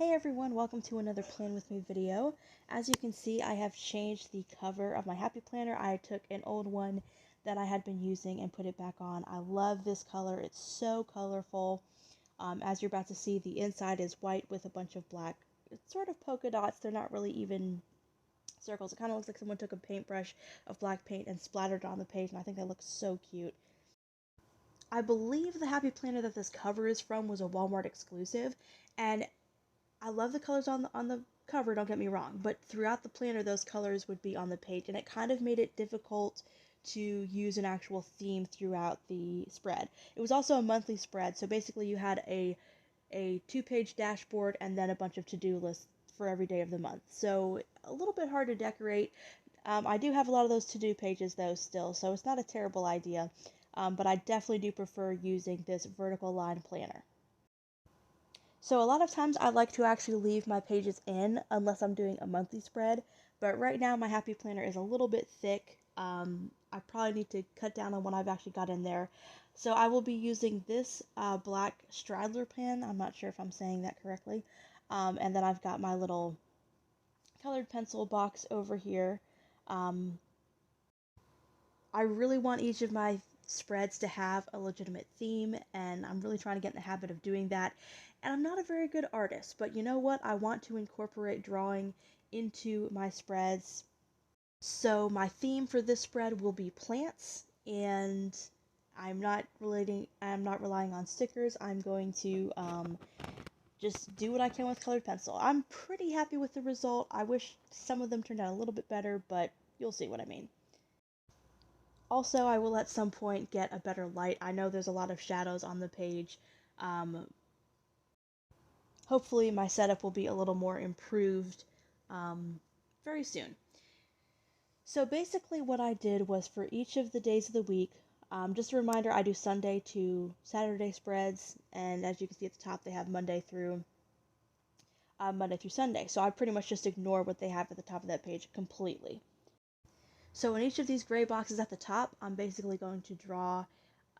Hey everyone, welcome to another Plan With Me video. As you can see, I have changed the cover of my Happy Planner. I took an old one that I had been using and put it back on. I love this color. It's so colorful. As you're about to see, the inside is white with a bunch of black, it's sort of polka dots. They're not really even circles. It kind of looks like someone took a paintbrush of black paint and splattered it on the page, and I think that looks so cute. I believe the Happy Planner that this cover is from was a Walmart exclusive, and I love the colors on the cover, don't get me wrong, but throughout the planner those colors would be on the page, and it kind of made it difficult to use an actual theme throughout the spread. It was also a monthly spread, so basically you had a two-page dashboard and then a bunch of to-do lists for every day of the month. So a little bit hard to decorate. I do have a lot of those to-do pages though still, so it's not a terrible idea. But I definitely do prefer using this vertical line planner. So a lot of times I like to actually leave my pages in unless I'm doing a monthly spread, but right now my Happy Planner is a little bit thick. I probably need to cut down on what I've actually got in there. So I will be using this black Straddler pen. I'm not sure if I'm saying that correctly. And then I've got my little colored pencil box over here. Um, I really want each of my spreads to have a legitimate theme, and I'm really trying to get in the habit of doing that. And I'm not a very good artist, but you know what? I want to incorporate drawing into my spreads. So my theme for this spread will be plants, and I'm not relying on stickers. I'm going to just do what I can with colored pencil. I'm pretty happy with the result. I wish some of them turned out a little bit better, but you'll see what I mean. Also, I will at some point get a better light. I know there's a lot of shadows on the page. Um, Hopefully my setup will be a little more improved very soon. So basically what I did was for each of the days of the week, just a reminder, I do Sunday to Saturday spreads, and as you can see at the top, they have Monday through Sunday. So I pretty much just ignore what they have at the top of that page completely. So in each of these gray boxes at the top, I'm basically going to draw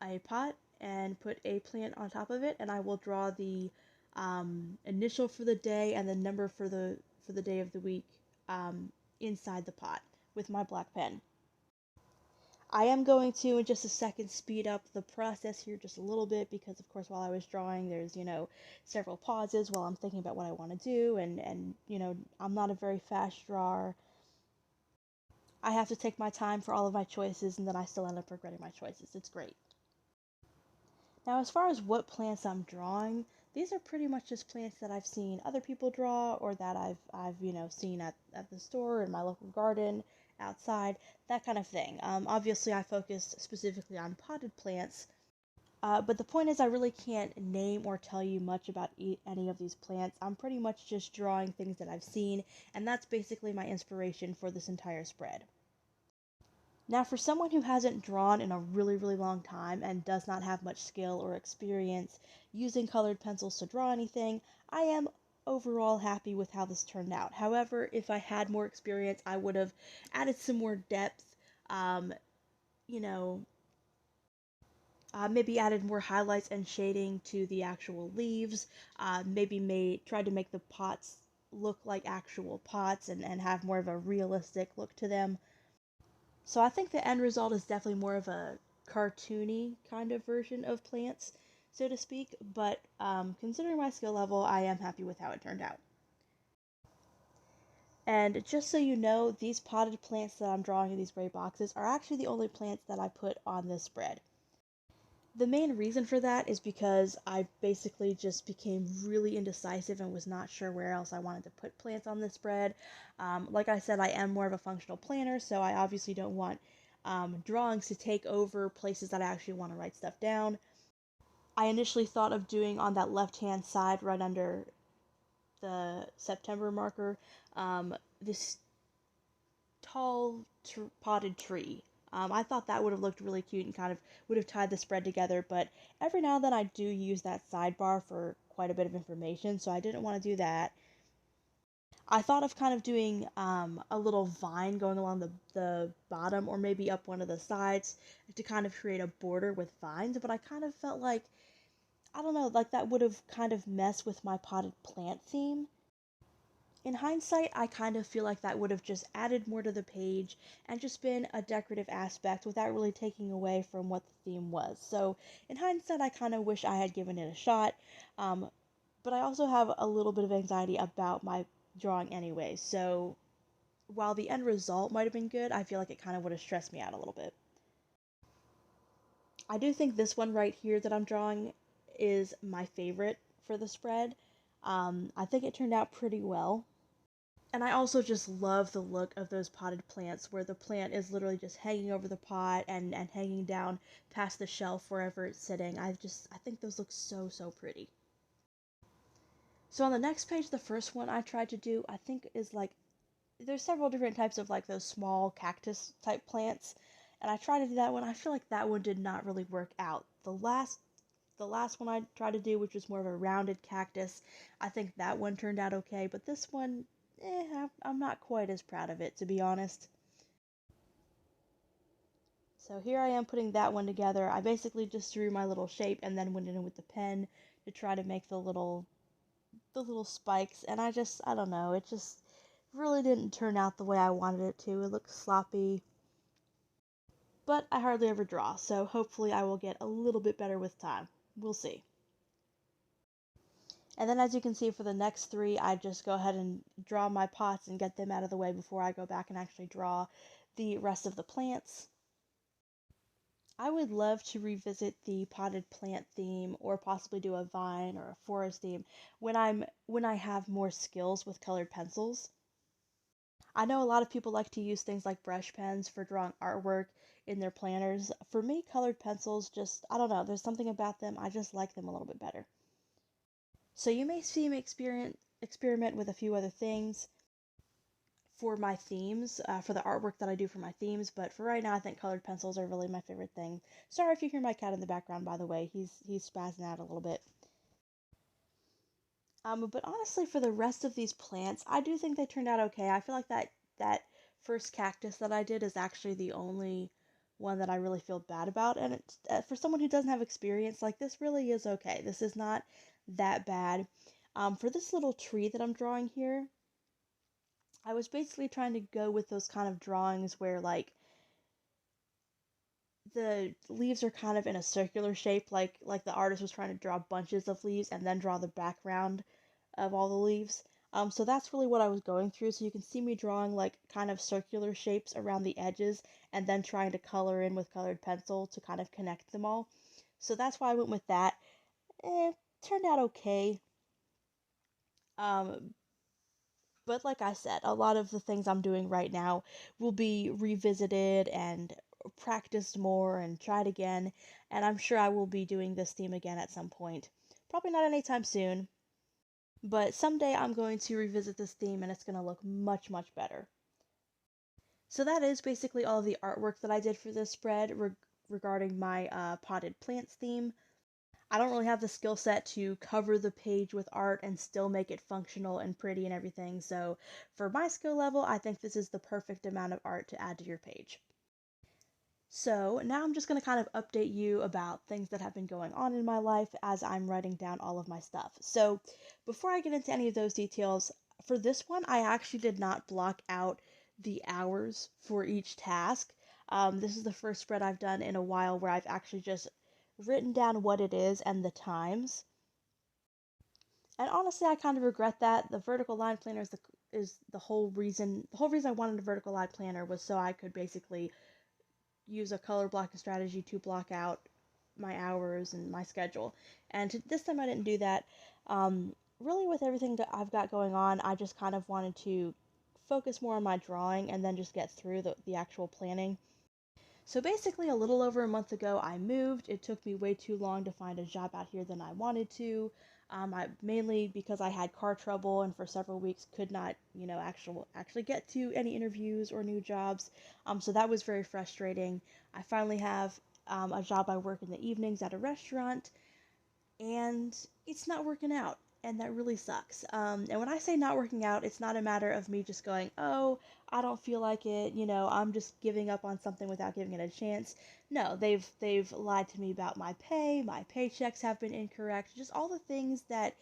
a pot and put a plant on top of it, and I will draw the initial for the day and the number for the day of the week inside the pot with my black pen. I am going to in just a second speed up the process here just a little bit because of course while I was drawing there's several pauses while I'm thinking about what I want to do, and I'm not a very fast drawer. I have to take my time for all of my choices, and then I still end up regretting my choices. It's great. Now, as far as what plants I'm drawing, these are pretty much just plants that I've seen other people draw or that I've seen at the store, in my local garden, outside, that kind of thing. Obviously, I focused specifically on potted plants, but the point is I really can't name or tell you much about any of these plants. I'm pretty much just drawing things that I've seen, and that's basically my inspiration for this entire spread. Now, for someone who hasn't drawn in a really, really long time and does not have much skill or experience using colored pencils to draw anything, I am overall happy with how this turned out. However, if I had more experience, I would have added some more depth, um, you know, maybe added more highlights and shading to the actual leaves, tried to make the pots look like actual pots and have more of a realistic look to them. So I think the end result is definitely more of a cartoony kind of version of plants, so to speak, but considering my skill level, I am happy with how it turned out. And just so you know, these potted plants that I'm drawing in these gray boxes are actually the only plants that I put on this spread. The main reason for that is because I basically just became really indecisive and was not sure where else I wanted to put plants on this spread. Like I said, I am more of a functional planner, so I obviously don't want drawings to take over places that I actually want to write stuff down. I initially thought of doing on that left-hand side, right under the September marker, this tall potted tree. I thought that would have looked really cute and kind of would have tied the spread together, but every now and then I do use that sidebar for quite a bit of information, so I didn't want to do that. I thought of kind of doing a little vine going along the bottom or maybe up one of the sides to kind of create a border with vines, but I kind of felt like I don't know, like that would have kind of messed with my potted plant theme. In hindsight, I kind of feel like that would have just added more to the page and just been a decorative aspect without really taking away from what the theme was. So, in hindsight, I kind of wish I had given it a shot. Um, but I also have a little bit of anxiety about my drawing anyway. So, while the end result might have been good, I feel like it kind of would have stressed me out a little bit. I do think this one right here that I'm drawing is my favorite for the spread. I think it turned out pretty well. And I also just love the look of those potted plants where the plant is literally just hanging over the pot and hanging down past the shelf wherever it's sitting. I think those look so pretty. So on the next page, the first one I tried to do, I think is like there's several different types of like those small cactus type plants, and I tried to do that one. I feel like that one did not really work out. The last one I tried to do, which was more of a rounded cactus, I think that one turned out okay, but this one, I'm not quite as proud of it, to be honest. So here I am putting that one together. I basically just drew my little shape and then went in with the pen to try to make the little spikes, and I don't know, it just really didn't turn out the way I wanted it to. It looked sloppy, but I hardly ever draw, so hopefully I will get a little bit better with time. We'll see. And then as you can see for the next three, I just go ahead and draw my pots and get them out of the way before I go back and actually draw the rest of the plants. I would love to revisit the potted plant theme or possibly do a vine or a forest theme when I have more skills with colored pencils. I know a lot of people like to use things like brush pens for drawing artwork in their planners. For me, colored pencils just, I don't know, there's something about them, I just like them a little bit better. So you may see me experiment with a few other things for my themes, for the artwork that I do for my themes, but for right now, I think colored pencils are really my favorite thing. Sorry if you hear my cat in the background, by the way, he's spazzing out a little bit. But honestly, for the rest of these plants, I do think they turned out okay. I feel like that first cactus that I did is actually the only one that I really feel bad about, and it's for someone who doesn't have experience, like this really is okay. This is not that bad. For this little tree that I'm drawing here, I was basically trying to go with those kind of drawings where like the leaves are kind of in a circular shape, like the artist was trying to draw bunches of leaves and then draw the background of all the leaves. So that's really what I was going through. So you can see me drawing like kind of circular shapes around the edges and then trying to color in with colored pencil to kind of connect them all. So that's why I went with that. Turned out okay. Um, but like I said, a lot of the things I'm doing right now will be revisited and practiced more and tried again. And I'm sure I will be doing this theme again at some point. Probably not anytime soon, but someday I'm going to revisit this theme and it's going to look much better. So that is basically all of the artwork that I did for this spread regarding my potted plants theme. I don't really have the skill set to cover the page with art and still make it functional and pretty and everything, so for my skill level, I think this is the perfect amount of art to add to your page. So now I'm just going to kind of update you about things that have been going on in my life as I'm writing down all of my stuff. So before I get into any of those details, for this one, I actually did not block out the hours for each task. This is the first spread I've done in a while where I've actually just written down what it is and the times. And honestly, I kind of regret that. The vertical line planner is the whole reason. The whole reason I wanted a vertical line planner was so I could basically use a color blocking strategy to block out my hours and my schedule. And this time I didn't do that. Really, with everything that I've got going on, I just kind of wanted to focus more on my drawing and then just get through the actual planning. So basically, a little over a month ago, I moved. It took me way too long to find a job out here than I wanted to. Mainly because I had car trouble and for several weeks could not, actually get to any interviews or new jobs. So that was very frustrating. I finally have a job. I work in the evenings at a restaurant, and it's not working out. and that really sucks. And when I say not working out, it's not a matter of me just going, oh, I don't feel like it, I'm just giving up on something without giving it a chance. No, they've lied to me about my pay, my paychecks have been incorrect, just all the things that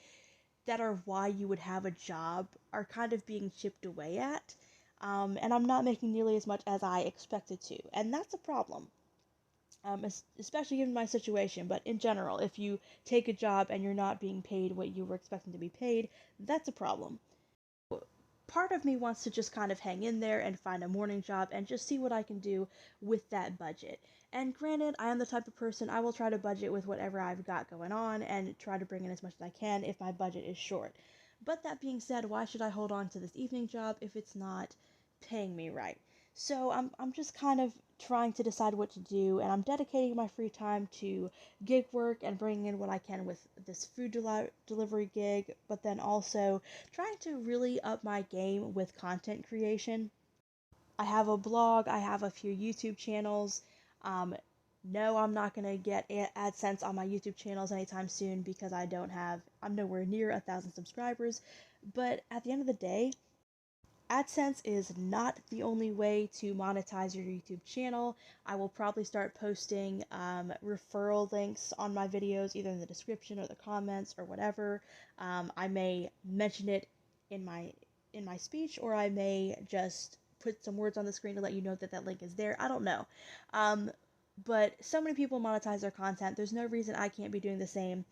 are why you would have a job are kind of being chipped away at. And I'm not making nearly as much as I expected to, and that's a problem. Especially given my situation, but in general, if you take a job and you're not being paid what you were expecting to be paid, that's a problem. Part of me wants to just kind of hang in there and find a morning job and just see what I can do with that budget. And granted, I am the type of person I will try to budget with whatever I've got going on and try to bring in as much as I can if my budget is short. But that being said, why should I hold on to this evening job if it's not paying me right? So I'm just kind of trying to decide what to do, and I'm dedicating my free time to gig work and bringing in what I can with this food delivery gig, but then also trying to really up my game with content creation. I have a blog, I have a few YouTube channels. Um, no, I'm not gonna get AdSense on my YouTube channels anytime soon because I'm nowhere near 1,000 subscribers. But at the end of the day, AdSense is not the only way to monetize your YouTube channel. I will probably start posting referral links on my videos, either in the description or the comments or whatever. I may mention it in my speech, or I may just put some words on the screen to let you know that that link is there. I don't know. Um, but so many people monetize their content. There's no reason I can't be doing the same.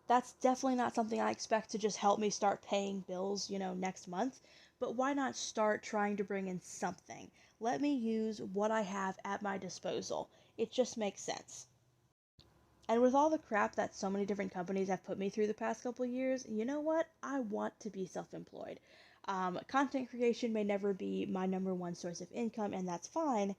That's definitely not something I expect to just help me start paying bills, next month. But why not start trying to bring in something? Let me use what I have at my disposal. It just makes sense. And with all the crap that so many different companies have put me through the past couple years, you know what? I want to be self employed. Content creation may never be my number one source of income, and that's fine.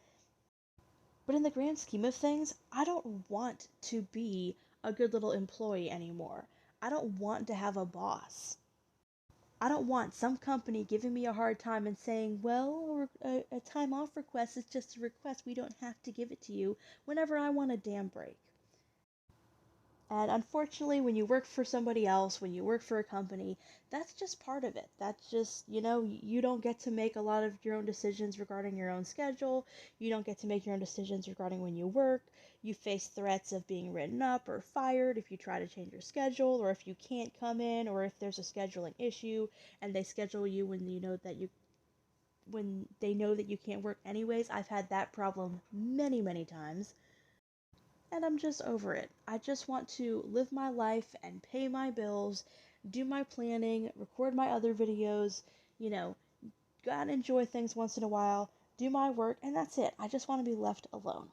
But in the grand scheme of things, I don't want to be a good little employee anymore. I don't want to have a boss. I don't want some company giving me a hard time and saying, well, a time off request is just a request. We don't have to give it to you whenever I want a damn break. And unfortunately, when you work for somebody else, when you work for a company, that's just part of it. That's just, you don't get to make a lot of your own decisions regarding your own schedule. You don't get to make your own decisions regarding when you work. You face threats of being written up or fired if you try to change your schedule, or if you can't come in, or if there's a scheduling issue and they schedule you when they know that you can't work anyways. I've had that problem many, many times, and I'm just over it. I just want to live my life and pay my bills, do my planning, record my other videos, you know, go out and enjoy things once in a while, do my work, and that's it. I just want to be left alone.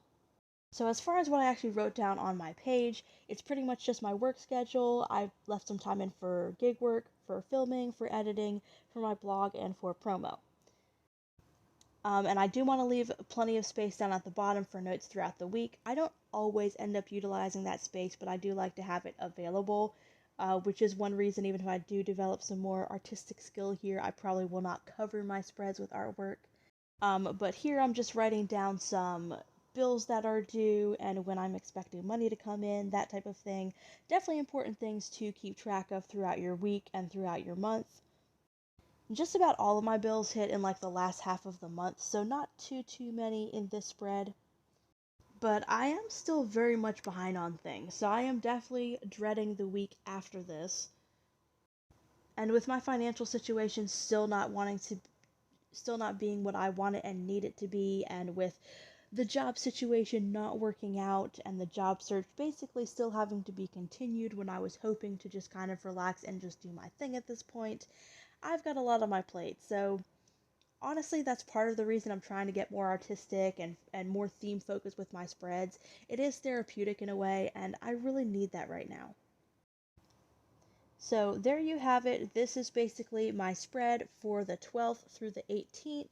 So, as far as what I actually wrote down on my page, it's pretty much just my work schedule. I've left some time in for gig work, for filming, for editing, for my blog, and for promo. And I do want to leave plenty of space down at the bottom for notes throughout the week. I don't always end up utilizing that space, but I do like to have it available, which is one reason, even if I do develop some more artistic skill here, I probably will not cover my spreads with artwork. But here I'm just writing down some bills that are due and when I'm expecting money to come in, that type of thing. Definitely important things to keep track of throughout your week and throughout your month. Just about all of my bills hit in like the last half of the month, so not too many in this spread. But I am still very much behind on things, so I am definitely dreading the week after this. And with my financial situation still not being what I want it and need it to be, and with the job situation not working out and the job search basically still having to be continued when I was hoping to just kind of relax and just do my thing at this point, I've got a lot on my plate. So honestly, that's part of the reason I'm trying to get more artistic and more theme focused with my spreads. It is therapeutic in a way, and I really need that right now. So there you have it. This is basically my spread for the 12th through the 18th.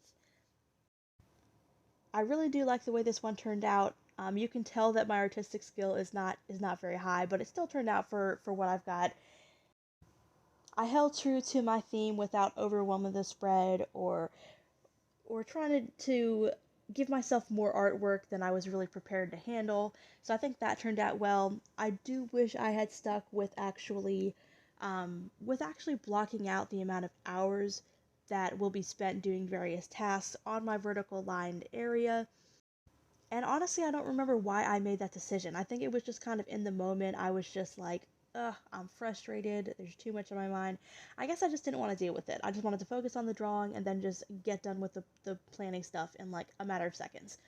I really do like the way this one turned out. You can tell that my artistic skill is not very high, but it still turned out for what I've got. I held true to my theme without overwhelming the spread or trying to give myself more artwork than I was really prepared to handle. So I think that turned out well. I do wish I had stuck with actually with actually blocking out the amount of hours that will be spent doing various tasks on my vertical lined area. And honestly, I don't remember why I made that decision. I think it was just kind of in the moment. I was just like, ugh, I'm frustrated. There's too much on my mind. I guess I just didn't want to deal with it. I just wanted to focus on the drawing and then just get done with the planning stuff in like a matter of seconds.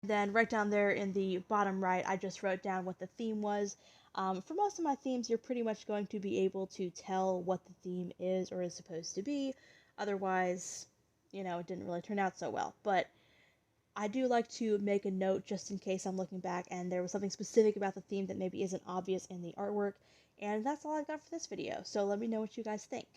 Then right down there in the bottom right, I just wrote down what the theme was. For most of my themes, you're pretty much going to be able to tell what the theme is or is supposed to be. Otherwise, it didn't really turn out so well. But I do like to make a note just in case I'm looking back and there was something specific about the theme that maybe isn't obvious in the artwork. And that's all I've got for this video. So let me know what you guys think.